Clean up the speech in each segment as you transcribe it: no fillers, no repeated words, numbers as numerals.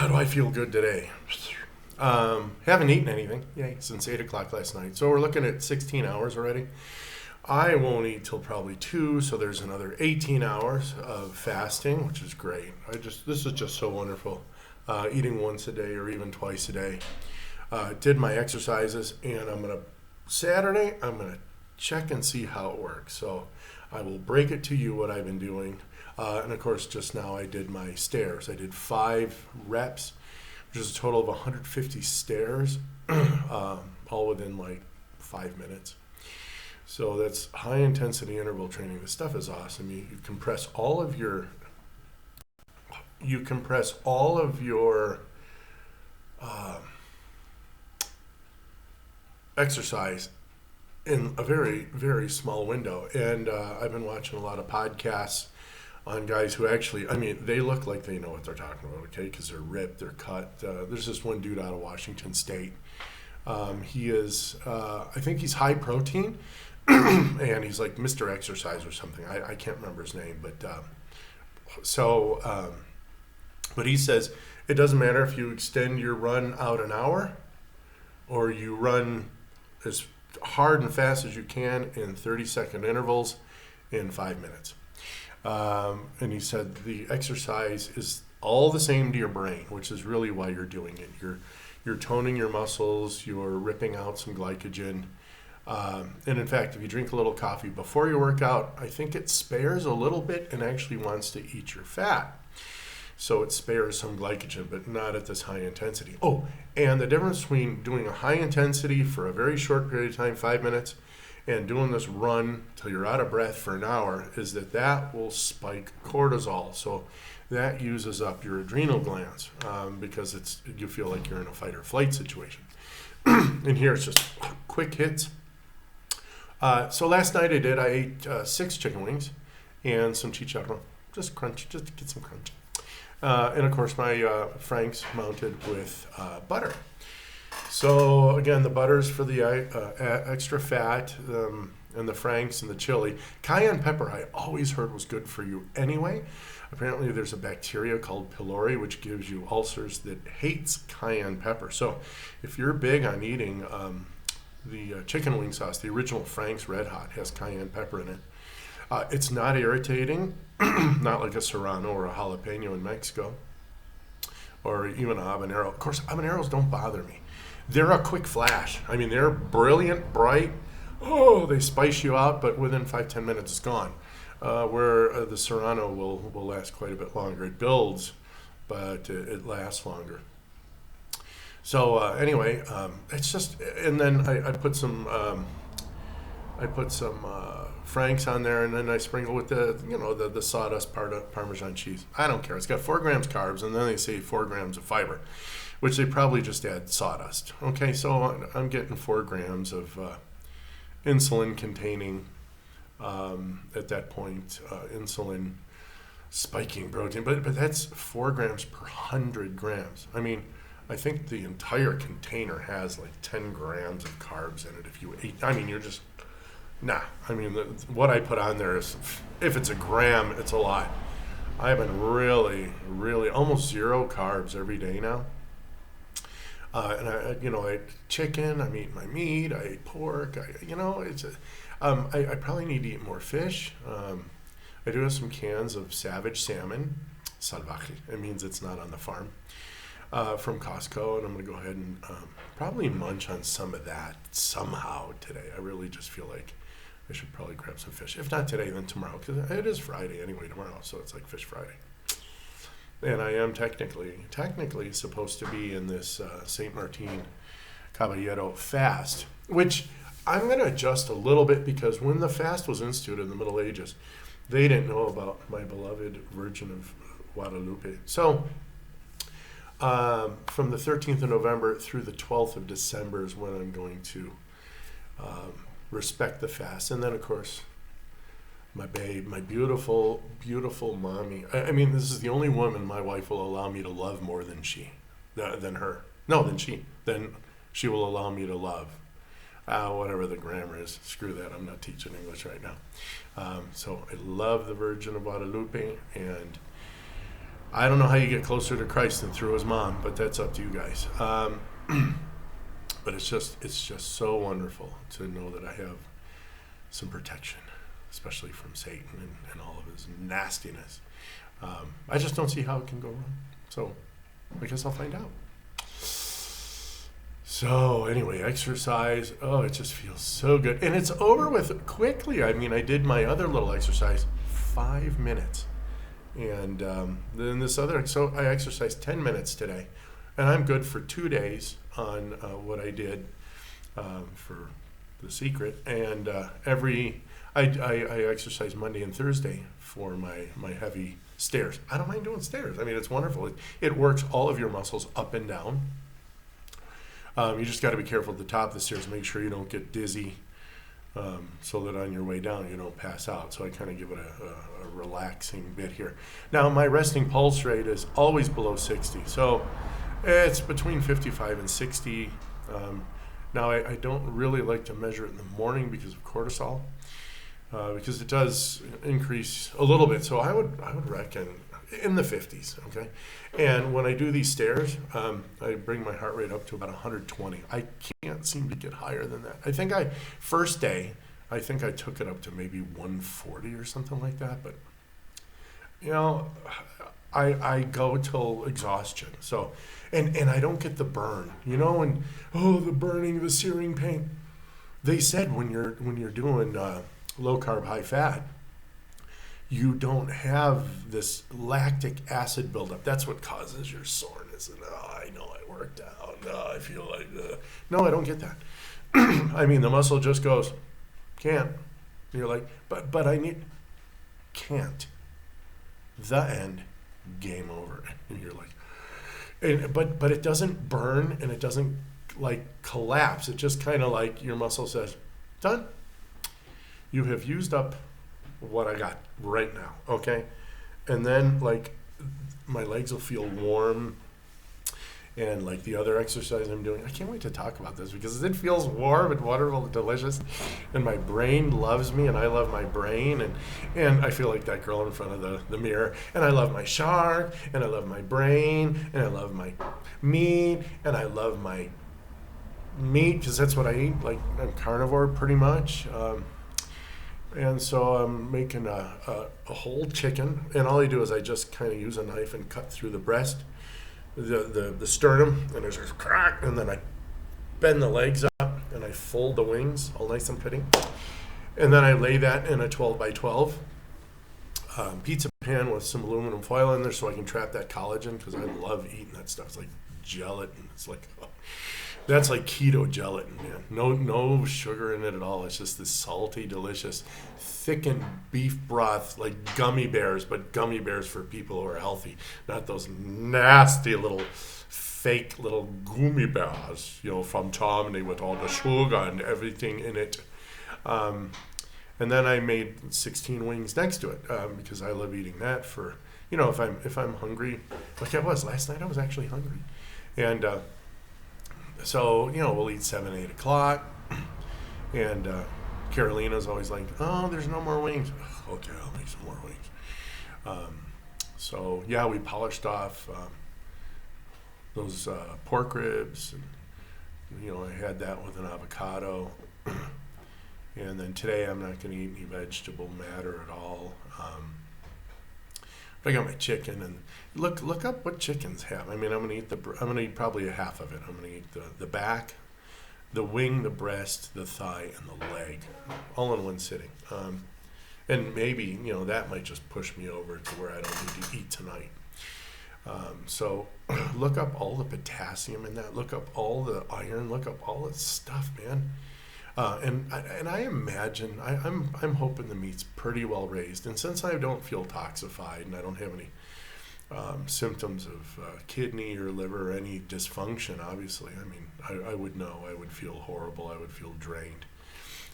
Do I feel good today? Haven't eaten anything, yay, since 8 o'clock last night. So we're looking at 16 hours already. I won't eat till probably 2, so there's another 18 hours of fasting, which is great. This is just so wonderful. Eating once a day or even twice a day. Did my exercises, and Saturday, I'm going to check and see how it works. So I will break it to you what I've been doing. And of course, just now I did my stairs. I did 5 reps, which is a total of 150 stairs, all within like 5 minutes. So that's high intensity interval training. This stuff is awesome. You compress all of your exercise in a very, very small window. And I've been watching a lot of podcasts on guys who actually, they look like they know what they're talking about, okay, because they're ripped, they're cut. There's this one dude out of Washington State. He is, I think he's high protein, and he's like Mr. Exercise or something. I can't remember his name, but he says it doesn't matter if you extend your run out an hour or you run as hard and fast as you can in 30-second intervals in 5 minutes. And he said the exercise is all the same to your brain, which is really why you're doing it. You're toning your muscles, you're ripping out some glycogen. And in fact, if you drink a little coffee before your workout, I think it spares a little bit and actually wants to eat your fat. So it spares some glycogen, but not at this high intensity. Oh, and the difference between doing a high intensity for a very short period of time, 5 minutes, and doing this run till you're out of breath for an hour is that will spike cortisol. So that uses up your adrenal glands because you feel like you're in a fight or flight situation. And here it's just quick hits. So last night I ate 6 chicken wings and some chicharron, just to get some crunch. And of course my Frank's mounted with butter. So again, the butter's for the extra fat, and the Frank's and the chili. Cayenne pepper I always heard was good for you anyway. Apparently there's a bacteria called pylori which gives you ulcers that hates cayenne pepper. So if you're big on eating the chicken wing sauce, the original Frank's Red Hot has cayenne pepper in it. It's not irritating, not like a serrano or a jalapeno in Mexico, or even a habanero. Of course, habaneros don't bother me. They're a quick flash. They're brilliant, bright. Oh, they spice you out, but within 5-10 minutes it's gone. Where the serrano will last quite a bit longer. It builds, but it lasts longer. So anyway, it's just, and then I put some Frank's on there, and then I sprinkle with the sawdust part of Parmesan cheese. I don't care. It's got 4 grams carbs, and then they say 4 grams of fiber, which they probably just add sawdust. Okay, so I'm getting 4 grams of insulin-containing, at that point, insulin spiking protein, but that's 4 grams per 100 grams. I think the entire container has like 10 grams of carbs in it. If you eat, you're just, nah. What I put on there is, if it's a gram, it's a lot. I've been really, really almost 0 carbs every day now. And I eat chicken, I'm eating my meat, I eat pork, I probably need to eat more fish. I do have some cans of savage salmon, salvaje, it means it's not on the farm, from Costco, and I'm going to go ahead and probably munch on some of that somehow today. I really just feel like I should probably grab some fish. If not today, then tomorrow, because it is Friday anyway tomorrow, so it's like Fish Friday. And I am technically supposed to be in this St. Martin Caballero fast, which I'm going to adjust a little bit because when the fast was instituted in the Middle Ages, they didn't know about my beloved Virgin of Guadalupe. So from the 13th of November through the 12th of December is when I'm going to respect the fast. And then, of course, my babe, my beautiful, beautiful mommy. This is the only woman my wife will allow me to love more than her. No, than she. Then she will allow me to love. Whatever the grammar is. Screw that. I'm not teaching English right now. So I love the Virgin of Guadalupe, and I don't know how you get closer to Christ than through his mom, but that's up to you guys. But it's just so wonderful to know that I have some protection, especially from Satan and all of his nastiness. I just don't see how it can go wrong. So I guess I'll find out. So anyway, exercise. Oh, it just feels so good. And it's over with quickly. I mean, I did my other little exercise, 5 minutes. And then this other, so I exercised 10 minutes today. And I'm good for 2 days on what I did for the secret. And I exercise Monday and Thursday for my heavy stairs. I don't mind doing stairs. I mean, it's wonderful. It works all of your muscles up and down. You just got to be careful at the top of the stairs. Make sure you don't get dizzy, so that on your way down you don't pass out. So I kind of give it a relaxing bit here. Now my resting pulse rate is always below 60, so it's between 55 and 60. Now I don't really like to measure it in the morning because of cortisol, because it does increase a little bit. So I would reckon in the 50s, okay? And when I do these stairs, I bring my heart rate up to about 120. I can't seem to get higher than that. I think first day, I think I took it up to maybe 140 or something like that. But, I go till exhaustion. So, and I don't get the burn, and, the burning, the searing pain. They said when you're doing low carb, high fat, you don't have this lactic acid buildup. That's what causes your soreness. And I know I worked out. I feel like, no, I don't get that. I mean, the muscle just goes, can't. And you're like, but I need, can't. The end, game over. And you're like, but it doesn't burn and it doesn't like collapse. It just kind of like your muscle says, done. You have used up what I got right now, okay? And then like my legs will feel warm, and like the other exercise I'm doing, I can't wait to talk about this because it feels warm and wonderful and delicious, and my brain loves me and I love my brain, and I feel like that girl in front of the mirror, and I love my shark, and I love my brain, and I love my meat, and I love my meat because that's what I eat. Like I'm carnivore pretty much. And so I'm making a whole chicken, and all I do is I just kind of use a knife and cut through the breast, the sternum, and there's a crack, and then I bend the legs up, and I fold the wings all nice and pretty, and then I lay that in a 12 by 12 pizza pan with some aluminum foil in there so I can trap that collagen, because I love eating that stuff. It's like gelatin. It's like... That's like keto gelatin, man. No sugar in it at all. It's just this salty, delicious, thickened beef broth, like gummy bears, but gummy bears for people who are healthy, not those nasty little fake little gummy bears, from Tommy with all the sugar and everything in it. And then I made 16 wings next to it, because I love eating that for, if I'm hungry, like I was last night. I was actually hungry, and. So, we'll eat 7, 8 o'clock, and Carolina's always like, oh, there's no more wings. Okay, I'll make some more wings. So, yeah, we polished off those pork ribs, and, I had that with an avocado. And then today I'm not going to eat any vegetable matter at all. I got my chicken, and look up what chickens have. I mean, I'm gonna eat probably a half of it. I'm gonna eat the back, the wing, the breast, the thigh, and the leg, all in one sitting. And maybe that might just push me over to where I don't need to eat tonight. So look up all the potassium in that. Look up all the iron. Look up all this stuff, man. And I imagine I'm hoping the meat's pretty well raised, and since I don't feel toxified and I don't have any symptoms of kidney or liver or any dysfunction, obviously, I mean, I would know. I would feel horrible. I would feel drained.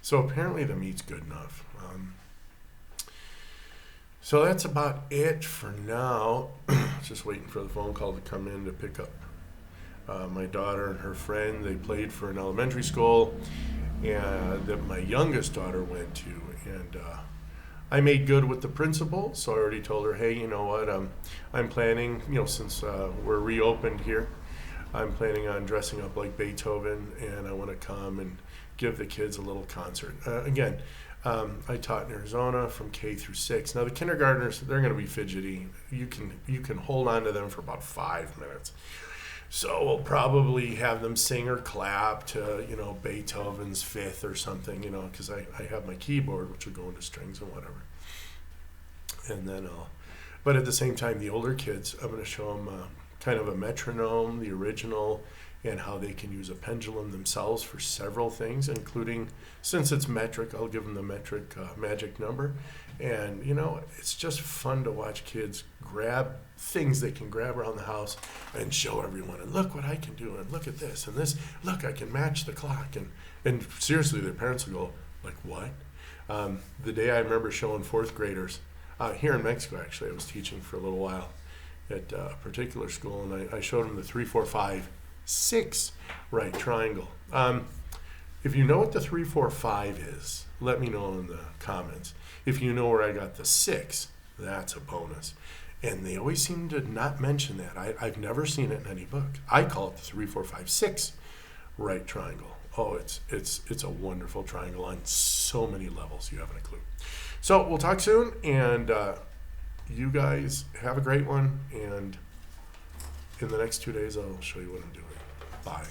So apparently the meat's good enough. So that's about it for now. Just waiting for the phone call to come in to pick up my daughter and her friend. They played for an elementary school and that my youngest daughter went to, and I made good with the principal, so I already told her, hey, you know what, I'm planning, since we're reopened here, I'm planning on dressing up like Beethoven, and I want to come and give the kids a little concert. Again, I taught in Arizona from K through 6. Now the kindergartners, they're going to be fidgety. You can hold on to them for about 5 minutes. So we'll probably have them sing or clap to, Beethoven's Fifth or something, because I have my keyboard, which will go into strings and whatever. And then but at the same time, the older kids, I'm going to show them kind of a metronome, the original, and how they can use a pendulum themselves for several things, including, since it's metric, I'll give them the metric magic number. And, it's just fun to watch kids grab things they can grab around the house and show everyone, and look what I can do, and look at this, and this, look, I can match the clock. And seriously, their parents will go, like, what? The day I remember showing fourth graders, here in Mexico, actually, I was teaching for a little while at a particular school, and I showed them the 3, 4, 5, 6 right triangle. If you know what the 3, 4, 5 is, let me know in the comments. If you know where I got the 6, that's a bonus. And they always seem to not mention that. I've never seen it in any book. I call it the 3, 4, 5, 6 right triangle. Oh, it's a wonderful triangle on so many levels. You haven't a clue. So we'll talk soon, and you guys have a great one. And in the next 2 days, I'll show you what I'm doing. Bye.